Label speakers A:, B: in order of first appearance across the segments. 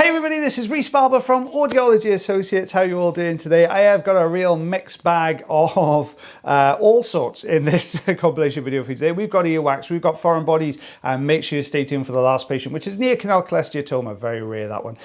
A: Hi everybody, this is Rhys Barber from Audiology Associates. How are you all doing today? I have got a real mixed bag of all sorts in this compilation video for you today. We've got earwax, we've got foreign bodies, and make sure you stay tuned for the last patient, which is near canal cholesteatoma, very rare that one.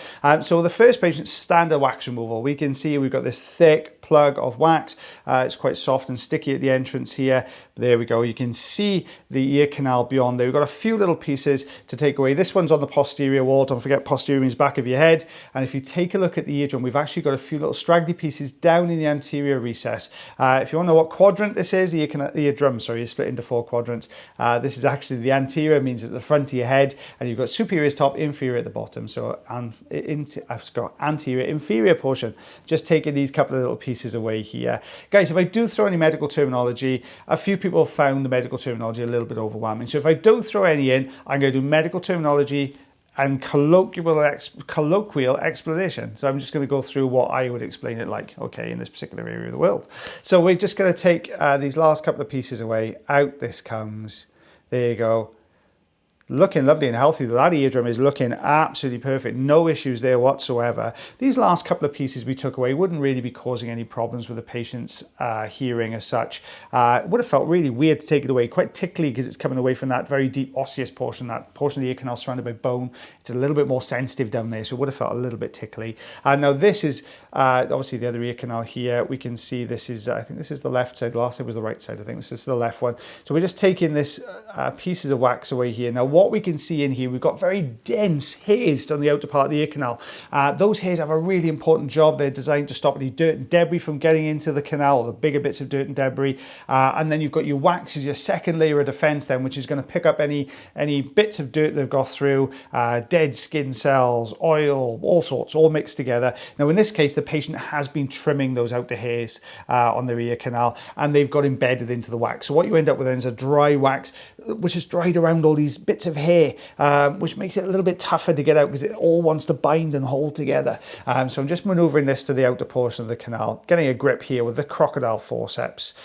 A: So the first patient, standard wax removal. We can see we've got this thick plug of wax. It's quite soft and sticky at the entrance here. There we go. You can see the ear canal beyond there. We've got a few little pieces to take away. This one's on the posterior wall. Don't forget, posterior means back of your head. And if you take a look at the eardrum, we've actually got a few little straggly pieces down in the anterior recess. If you want to know what quadrant this is, the eardrum, sorry, is split into 4 quadrants. This is actually the anterior, means at the front of your head, and you've got superior is top, inferior at the bottom. So I've got anterior, inferior portion. Just taking these couple of little pieces away here. Guys, if I do throw any medical terminology, a few people have found the medical terminology a little bit overwhelming. So if I don't throw any in, I'm going to do medical terminology and colloquial explanation. So I'm just going to go through what I would explain it like, okay, in this particular area of the world. So we're just going to take these last couple of pieces away. Out this comes. There you go. Looking lovely and healthy. That eardrum is looking absolutely perfect. No issues there whatsoever. These last couple of pieces we took away wouldn't really be causing any problems with the patient's hearing as such. It would have felt really weird to take it away, quite tickly because it's coming away from that very deep osseous portion, that portion of the ear canal surrounded by bone. It's a little bit more sensitive down there, so it would have felt a little bit tickly. Now this is obviously the other ear canal here. We can see this is, I think this is the left side. The last side was the right side. I think this is the left one. So we're just taking this pieces of wax away here. Now what we can see in here, we've got very dense hairs on the outer part of the ear canal. Those hairs have a really important job. They're designed to stop any dirt and debris from getting into the canal, the bigger bits of dirt and debris. And then you've got your wax as your second layer of defense then, which is going to pick up any bits of dirt they've got through, dead skin cells, oil, all sorts, all mixed together. Now in this case, the patient has been trimming those outer hairs on their ear canal, and they've got embedded into the wax. So what you end up with then is a dry wax, which is dried around all these bits of hair, which makes it a little bit tougher to get out because it all wants to bind and hold together. So I'm just maneuvering this to the outer portion of the canal, getting a grip here with the crocodile forceps.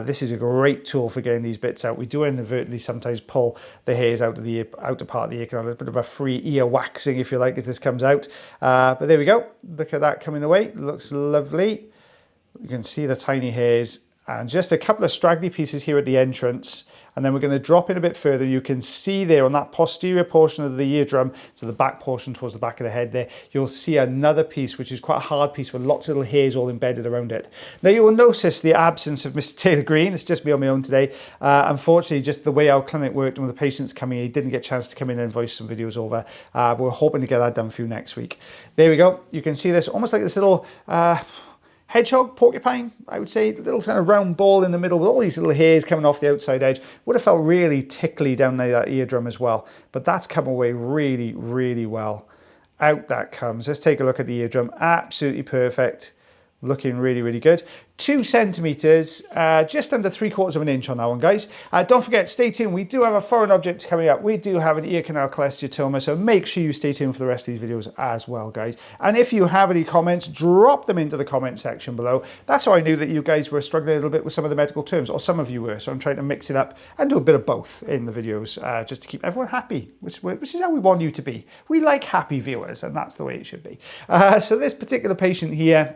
A: This is a great tool for getting these bits out. We do inadvertently sometimes pull the hairs out of the outer part of the ear canal. A bit of a free ear waxing, if you like, as this comes out. But there we go. Look at that coming away. Looks lovely. You can see the tiny hairs and just a couple of straggly pieces here at the entrance. And then we're going to drop in a bit further. You can see there on that posterior portion of the eardrum, so the back portion towards the back of the head there, you'll see another piece, which is quite a hard piece with lots of little hairs all embedded around it. Now you will notice the absence of Mr. Taylor Green. It's just me on my own today. Unfortunately, just the way our clinic worked and with the patients coming in, he didn't get a chance to come in and voice some videos over. But we're hoping to get that done for you next week. There we go. You can see this almost like this little hedgehog, porcupine, I would say, little kind of round ball in the middle with all these little hairs coming off the outside edge. Would have felt really tickly down there, that eardrum as well. But that's come away really, really well. Out that comes. Let's take a look at the eardrum. Absolutely perfect. Looking really, really good. 2 centimeters, just under 3/4 of an inch on that one, guys. Don't forget, stay tuned. We do have a foreign object coming up. We do have an ear canal cholesteatoma, so make sure you stay tuned for the rest of these videos as well, guys. And if you have any comments, drop them into the comment section below. That's how I knew that you guys were struggling a little bit with some of the medical terms, or some of you were. So I'm trying to mix it up and do a bit of both in the videos, just to keep everyone happy, which is how we want you to be. We like happy viewers, and that's the way it should be. So this particular patient here,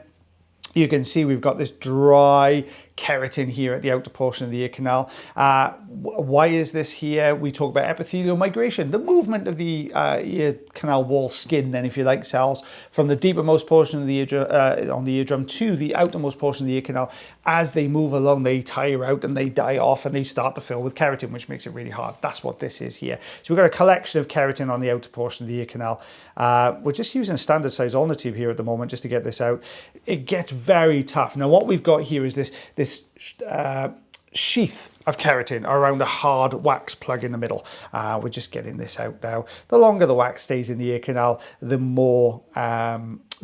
A: you can see we've got this dry keratin here at the outer portion of the ear canal. Why is this here? We talk about epithelial migration, the movement of the ear canal wall skin, then, if you like, cells from the deepermost portion of the eardrum, on the eardrum to the outermost portion of the ear canal. As they move along, they tire out and they die off and they start to fill with keratin, which makes it really hard. That's what this is here. So we've got a collection of keratin on the outer portion of the ear canal. We're just using a standard size ulnar tube here at the moment just to get this out. It gets very tough. Now what we've got here is this sheath of keratin around a hard wax plug in the middle. We're just getting this out now. The longer the wax stays in the ear canal, the more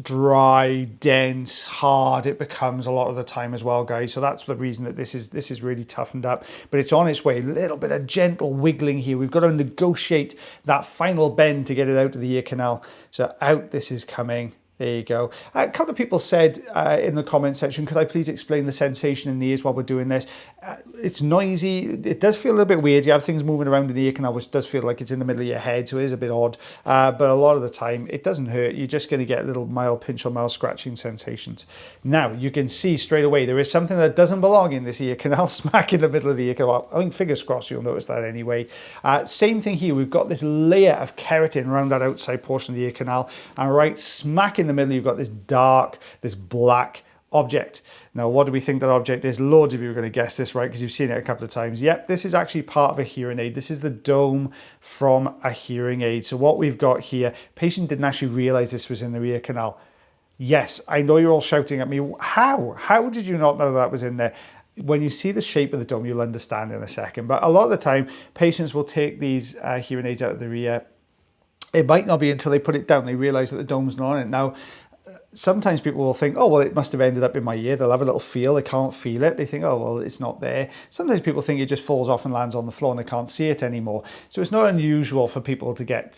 A: dry, dense, hard it becomes a lot of the time as well, guys. So that's the reason that this is really toughened up, but it's on its way. A little bit of gentle wiggling here. We've got to negotiate that final bend to get it out of the ear canal. So out this is coming. There you go. A couple of people said in the comment section, could I please explain the sensation in the ears while we're doing this? It's noisy. It does feel a little bit weird. You have things moving around in the ear canal, which does feel like it's in the middle of your head, so it is a bit odd. But a lot of the time, it doesn't hurt. You're just going to get little mild pinch or mild scratching sensations. Now, you can see straight away there is something that doesn't belong in this ear canal, smack in the middle of the ear canal. I think fingers crossed you'll notice that anyway. Same thing here. We've got this layer of keratin around that outside portion of the ear canal, and right smack in the middle, you've got this dark, this black object. Now, what do we think that object is? Loads of you are going to guess this, right? Because you've seen it a couple of times. Yep, this is actually part of a hearing aid. This is the dome from a hearing aid. So what we've got here, patient didn't actually realize this was in the ear canal. Yes, I know you're all shouting at me. How did you not know that was in there? When you see the shape of the dome, you'll understand in a second. But a lot of the time, patients will take these hearing aids out of their ear. It might not be until they put it down they realize that the dome's not on it. Now, sometimes people will think, oh, well, it must have ended up in my ear. They'll have a little feel. They can't feel it. They think, oh, well, it's not there. Sometimes people think it just falls off and lands on the floor and they can't see it anymore. So it's not unusual for people to get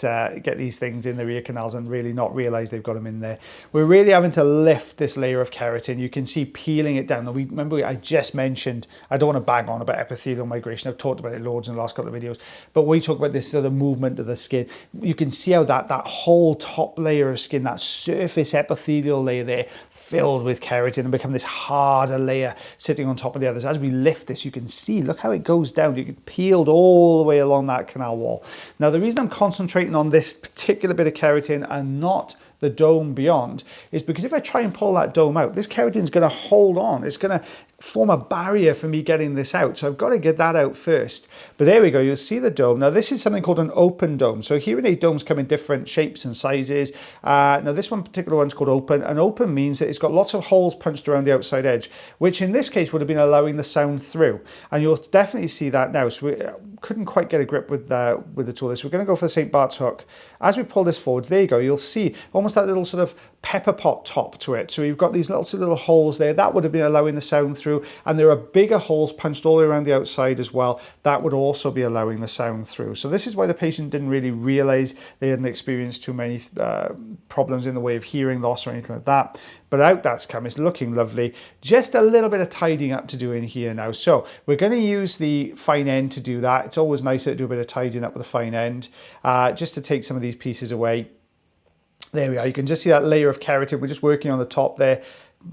A: these things in their ear canals and really not realize they've got them in there. We're really having to lift this layer of keratin. You can see peeling it down. Now, remember, I just mentioned, I don't want to bang on about epithelial migration. I've talked about it loads in the last couple of videos. But when we talk about this sort of movement of the skin, you can see how that whole top layer of skin, that surface epithelial layer there, filled with keratin and become this harder layer sitting on top of the others. As we lift this, you can see, look how it goes down. You get peeled all the way along that canal wall. Now, the reason I'm concentrating on this particular bit of keratin and not the dome beyond is because if I try and pull that dome out, this keratin is going to hold on. It's going to form a barrier for me getting this out. So I've got to get that out first. But there we go. You'll see the dome. Now, this is something called an open dome. So hearing aid domes come in different shapes and sizes. Now, this one particular one's called open. And open means that it's got lots of holes punched around the outside edge, which in this case would have been allowing the sound through. And you'll definitely see that now. So we couldn't quite get a grip with the tool. So we're going to go for the St. Bart's hook. As we pull this forwards, there you go. You'll see almost that little sort of pepper pot top to it. So you've got these little holes there. That would have been allowing the sound through. And there are bigger holes punched all the way around the outside as well. That would also be allowing the sound through. So this is why the patient didn't really realize they hadn't experienced too many problems in the way of hearing loss or anything like that. But out that's come. It's looking lovely. Just a little bit of tidying up to do in here now. So we're going to use the fine end to do that. It's always nicer to do a bit of tidying up with a fine end, just to take some of these pieces away. There we are. You can just see that layer of keratin. We're just working on the top there,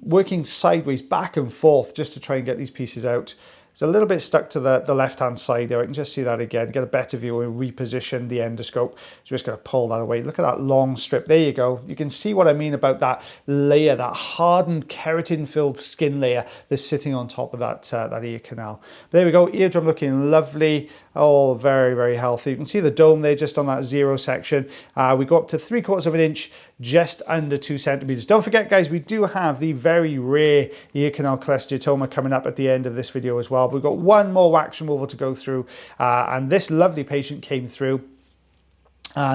A: working sideways back and forth just to try and get these pieces out. It's a little bit stuck to the left-hand side there. I can just see that again, get a better view and reposition the endoscope. So just going to pull that away. Look at that long strip. There you go. You can see what I mean about that layer, that hardened keratin-filled skin layer that's sitting on top of that ear canal. There we go. Eardrum looking lovely. Oh, very, very healthy. You can see the dome there just on that 0 section. We go up to 3/4 of an inch, just under 2 centimeters. Don't forget, guys, we do have the very rare ear canal cholesteatoma coming up at the end of this video as well. We've got one more wax removal to go through, and this lovely patient came through.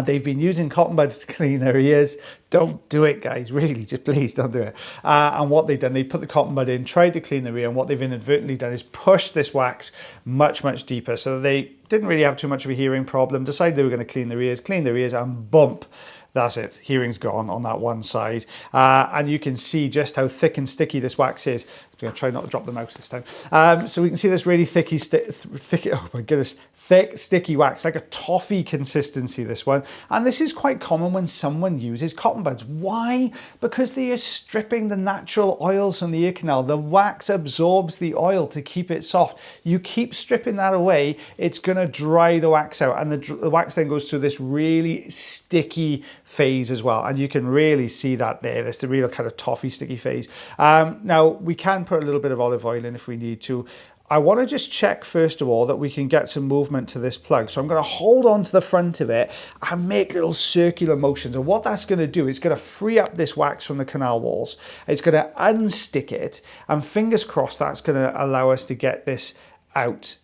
A: They've been using cotton buds to clean their ears. Don't do it, guys. Really, just please don't do it. And what they've done, they put the cotton bud in, tried to clean their ear, and what they've inadvertently done is push this wax much, much deeper. So they didn't really have too much of a hearing problem, decided they were going to clean their ears, and bump. That's it. Hearing's gone on that one side. And you can see just how thick and sticky this wax is. I'm going to try not to drop the mouse this time. So we can see this really thick, oh my goodness, thick, sticky wax, like a toffee consistency, this one. And this is quite common when someone uses cotton buds. Why? Because they are stripping the natural oils from the ear canal. The wax absorbs the oil to keep it soft. You keep stripping that away, it's going to dry the wax out. And the wax then goes through this really sticky phase as well, and you can really see that there. There's the real kind of toffee sticky phase. Now we can put a little bit of olive oil in if we need to. I want to just check first of all that we can get some movement to this plug. So I'm going to hold on to the front of it and make little circular motions. And what that's going to do is going to free up this wax from the canal walls. It's going to unstick it, and fingers crossed that's going to allow us to get this out.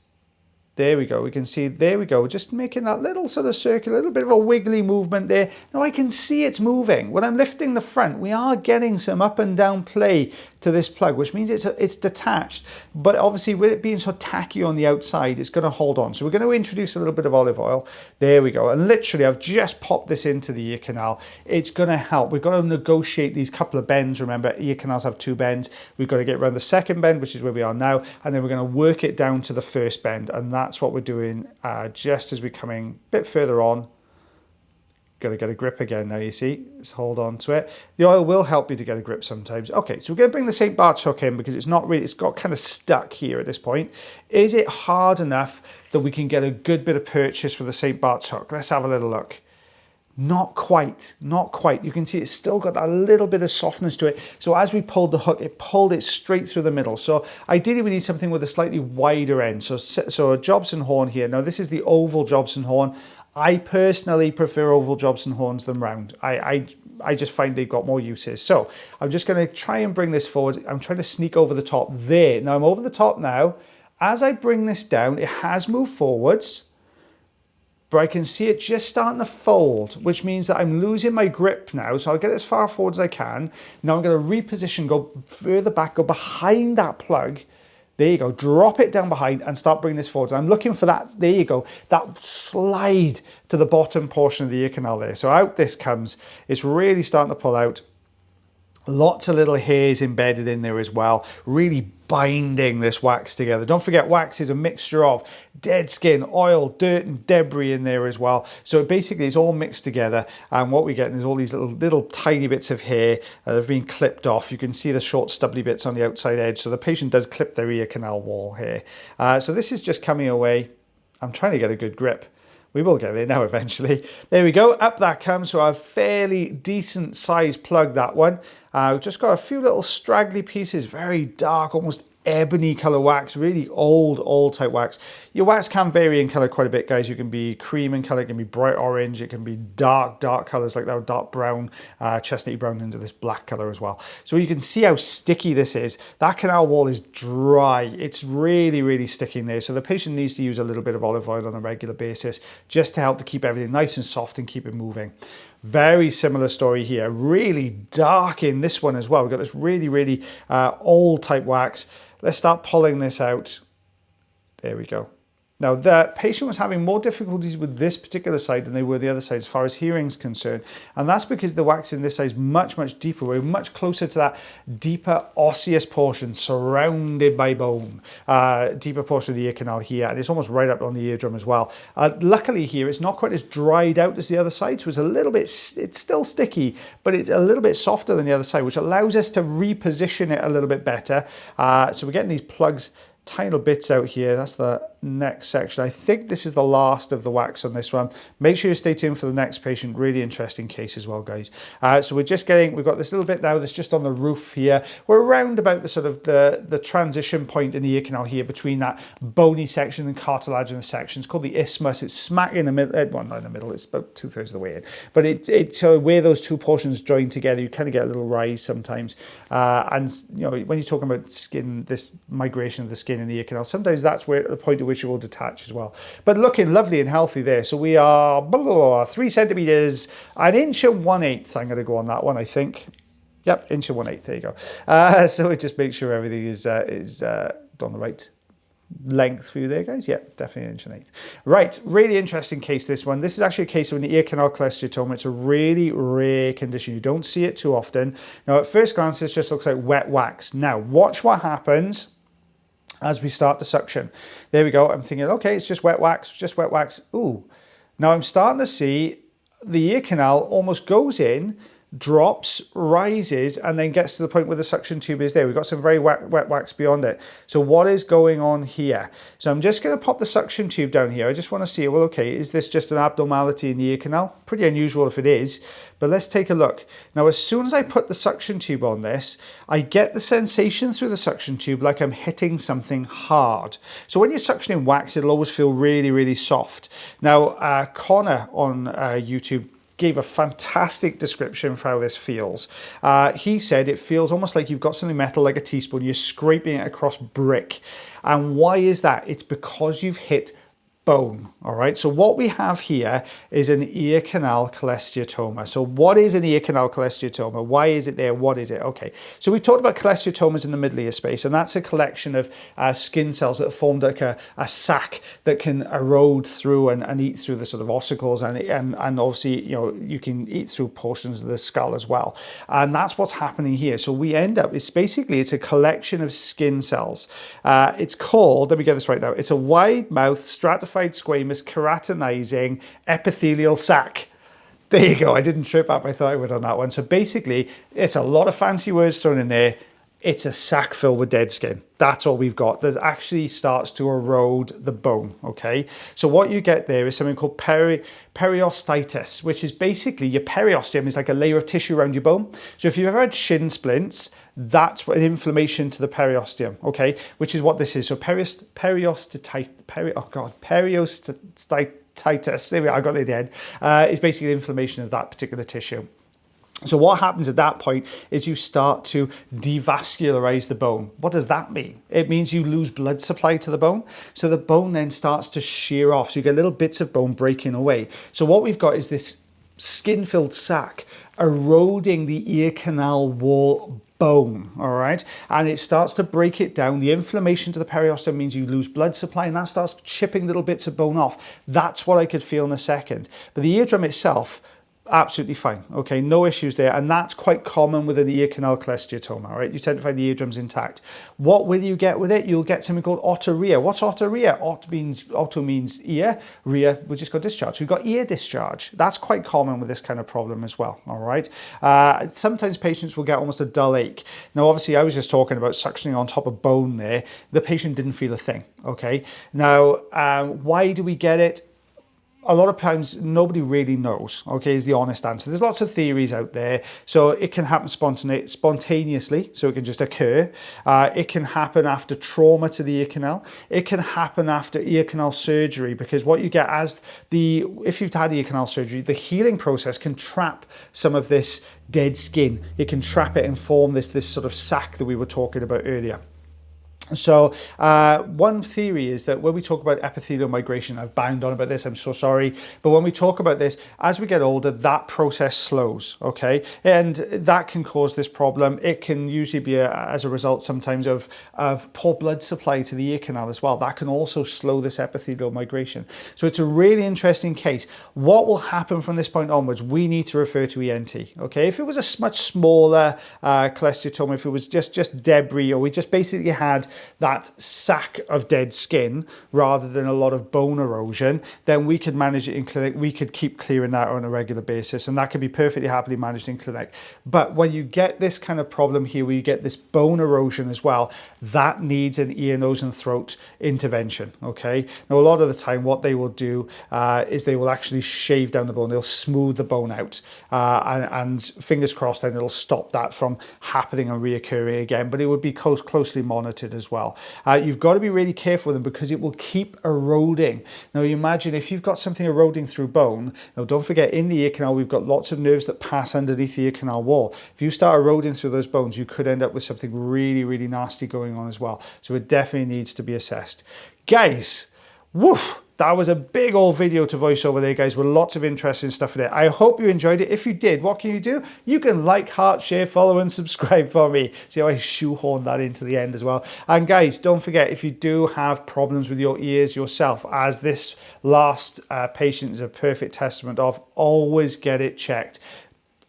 A: There we go. We can see, there we go. Just making that little sort of circle, a little bit of a wiggly movement there. Now I can see it's moving. When I'm lifting the front, we are getting some up and down play to this plug, which means it's detached. But obviously with it being so tacky on the outside, it's going to hold on. So we're going to introduce a little bit of olive oil. There we go. And literally I've just popped this into the ear canal. It's going to help. We've got to negotiate these couple of bends. Remember, ear canals have 2 bends. We've got to get around the second bend, which is where we are now. And then we're going to work it down to the first bend. And that's what we're doing just as we're coming a bit further on. Got to get a grip again now, you see. Let's hold on to it. The oil will help you to get a grip sometimes. Okay, so we're going to bring the St. Bart's hook in because it's not really, it's got kind of stuck here at this point. Is it hard enough that we can get a good bit of purchase with the St. Bart's hook? Let's have a little look. Not quite, not quite. You can see it's still got that little bit of softness to it. So as we pulled the hook, it pulled it straight through the middle. So ideally we need something with a slightly wider end. So a Jobson horn here. Now this is the oval Jobson horn. I personally prefer oval Jobson horns than round. I just find they've got more uses. So I'm just going to try and bring this forward. I'm trying to sneak over the top there. Now I'm over the top now. As I bring this down, it has moved forwards, but I can see it just starting to fold, which means that I'm losing my grip now. So I'll get as far forward as I can. Now I'm going to reposition, go further back, go behind that plug. There you go, drop it down behind and start bringing this forward. So I'm looking for that, there you go, that slide to the bottom portion of the ear canal there. So out this comes, it's really starting to pull out. Lots of little hairs embedded in there as well, really binding this wax together. Don't forget, wax is a mixture of dead skin, oil, dirt and debris in there as well. So basically it's all mixed together, and what we get is all these little tiny bits of hair that have been clipped off. You can see the short stubbly bits on the outside edge. So the patient does clip their ear canal wall here. So this is just coming away. I'm trying to get a good grip. We will get there now eventually. There we go, up that comes. So a fairly decent size plug, that one. We've just got a few little straggly pieces, very dark, almost ebony color wax, really old type wax. Your wax can vary in color quite a bit, guys. You can be cream in color, it can be bright orange, it can be dark colors like that, dark brown, chestnutty brown into this black color as well. So you can see how sticky this is. That canal wall is dry. It's really sticking there. So the patient needs to use a little bit of olive oil on a regular basis just to help to keep everything nice and soft and keep it moving. Very similar story here, really dark in this one as well. We've got this really old type wax. Let's start pulling this out. There we go. Now the patient was having more difficulties with this particular side than they were the other side as far as hearing is concerned. And that's because the wax in this side is much deeper. We're much closer to that deeper osseous portion surrounded by bone. Deeper portion of the ear canal here. And it's almost right up on the eardrum as well. Luckily here, it's not quite as dried out as the other side. So it's a little bit, it's still sticky, but it's a little bit softer than the other side, which allows us to reposition it a little bit better. So we're getting these plugs, tiny little bits out here. That's the next section. I think this is the last of the wax on this one. Make sure you stay tuned for the next patient. Really interesting case as well, guys. So we've got this little bit now that's just on the roof here. We're around about the sort of the transition point in the ear canal here between that bony section and cartilaginous section. It's called the isthmus. It's smack in the middle, well, not in the middle, it's about 2/3 of the way in. But so where those two portions join together, you kind of get a little rise sometimes. And you know, when you're talking about skin, this migration of the skin in the ear canal, sometimes that's where the point at which it will detach as well. But looking lovely and healthy there. So we are 3 centimeters, 1 inch and 1/8. I'm going to go on that one, I think. Yep, 1 inch and 1/8. There you go. So it just makes sure everything is on the right length for you there, guys. Yeah, definitely 1 inch and 1/8. Right, really interesting case, this one. This is actually a case of an ear canal cholesteatoma. It's a really rare condition. You don't see it too often. Now, at first glance, this just looks like wet wax. Now, watch what happens as we start the suction. There we go. I'm thinking, okay, it's just wet wax, just wet wax. Ooh. Now I'm starting to see the ear canal almost goes in, drops, rises, and then gets to the point where the suction tube is there. We've got some very wet wax beyond it. So what is going on here? So I'm just going to pop the suction tube down here. I just want to see, well, okay, is this just an abnormality in the ear canal? Pretty unusual if it is, but let's take a look. Now, as soon as I put the suction tube on this, I get the sensation through the suction tube like I'm hitting something hard. So when you're suctioning wax, it'll always feel really soft. Now, Connor on YouTube gave a fantastic description for how this feels. He said it feels almost like you've got something metal like a teaspoon, you're scraping it across brick. And why is that? It's because you've hit bone. All right, so what we have here is an ear canal cholesteatoma. So what is an ear canal cholesteatoma? Why is it there? What is it? Okay, so we talked about cholesteatomas in the middle ear space, and that's a collection of skin cells that are formed like a sac that can erode through and eat through the sort of ossicles, and obviously, you know, you can eat through portions of the skull as well. And that's what's happening here. So we end up, it's a collection of skin cells. It's called, let me get this right now, it's a wide mouth stratified squamous keratinizing epithelial sac. There you go. I didn't trip up. I thought I would on that one. So basically, it's a lot of fancy words thrown in there. It's a sac filled with dead skin. That's what we've got. That actually starts to erode the bone, okay? So what you get there is something called periostitis, which is basically your periosteum is like a layer of tissue around your bone. So if you've ever had shin splints, that's an inflammation to the periosteum, okay? Which is what this is. So periostitis, there we are, I got it in the head, is basically the inflammation of that particular tissue. So what happens at that point is you start to devascularize the bone. What does that mean? It means you lose blood supply to the bone. So the bone then starts to shear off. So you get little bits of bone breaking away. So what we've got is this skin-filled sac eroding the ear canal wall bone, all right? And it starts to break it down. The inflammation to the periosteum means you lose blood supply, and that starts chipping little bits of bone off. That's what I could feel in a second. But the eardrum itself, absolutely fine, okay, no issues there, and that's quite common with an ear canal cholesteatoma, right? You tend to find the eardrums intact. What will you get with it? You'll get something called otorrhea. What's otorrhea? Otto means ear, rhea, we just got discharge. So we've got ear discharge. That's quite common with this kind of problem as well, all right? Sometimes patients will get almost a dull ache. Now, obviously, I was just talking about suctioning on top of bone there. The patient didn't feel a thing, okay? Now, why do we get it? A lot of times nobody really knows, okay, is the honest answer. There's lots of theories out there. So it can happen spontaneously, so it can just occur. It can happen after trauma to the ear canal. It can happen after ear canal surgery, because what you get if you've had ear canal surgery, the healing process can trap some of this dead skin. It can trap it and form this sort of sac that we were talking about earlier. So one theory is that when we talk about epithelial migration, I've banged on about this, I'm so sorry, but when we talk about this, as we get older, that process slows, okay? And that can cause this problem. It can usually be as a result sometimes of poor blood supply to the ear canal as well. That can also slow this epithelial migration. So it's a really interesting case. What will happen from this point onwards? We need to refer to ENT, okay? If it was a much smaller cholesteatoma, if it was just debris, or we just basically had that sac of dead skin rather than a lot of bone erosion, then we could manage it in clinic. We could keep clearing that on a regular basis, and that could be perfectly happily managed in clinic. But when you get this kind of problem here, where you get this bone erosion as well, that needs an ear, nose and throat intervention, okay? Now, a lot of the time what they will do is they will actually shave down the bone. They'll smooth the bone out, and fingers crossed then it'll stop that from happening and reoccurring again, but it would be closely monitored as well. You've got to be really careful with them, because it will keep eroding. Now, you imagine if you've got something eroding through bone, now don't forget, in the ear canal we've got lots of nerves that pass underneath the ear canal wall. If you start eroding through those bones, you could end up with something really, really nasty going on as well. So it definitely needs to be assessed. Guys, woof! That was a big old video to voice over there, guys, with lots of interesting stuff in it. I hope you enjoyed it. If you did, what can you do? You can like, heart, share, follow, and subscribe for me. See how I shoehorned that into the end as well. And guys, don't forget, if you do have problems with your ears yourself, as this last patient is a perfect testament of, always get it checked.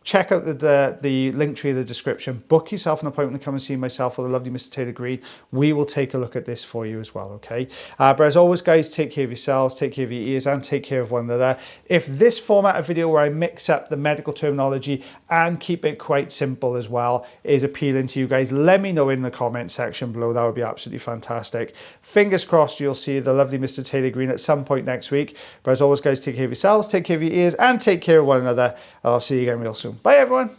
A: Check out the link tree in the description. Book yourself an appointment to come and see myself or the lovely Mr. Taylor Green. We will take a look at this for you as well, okay? But as always, guys, take care of yourselves, take care of your ears, and take care of one another. If this format of video where I mix up the medical terminology and keep it quite simple as well is appealing to you guys, let me know in the comment section below. That would be absolutely fantastic. Fingers crossed you'll see the lovely Mr. Taylor Green at some point next week. But as always, guys, take care of yourselves, take care of your ears, and take care of one another. I'll see you again real soon. Bye, everyone.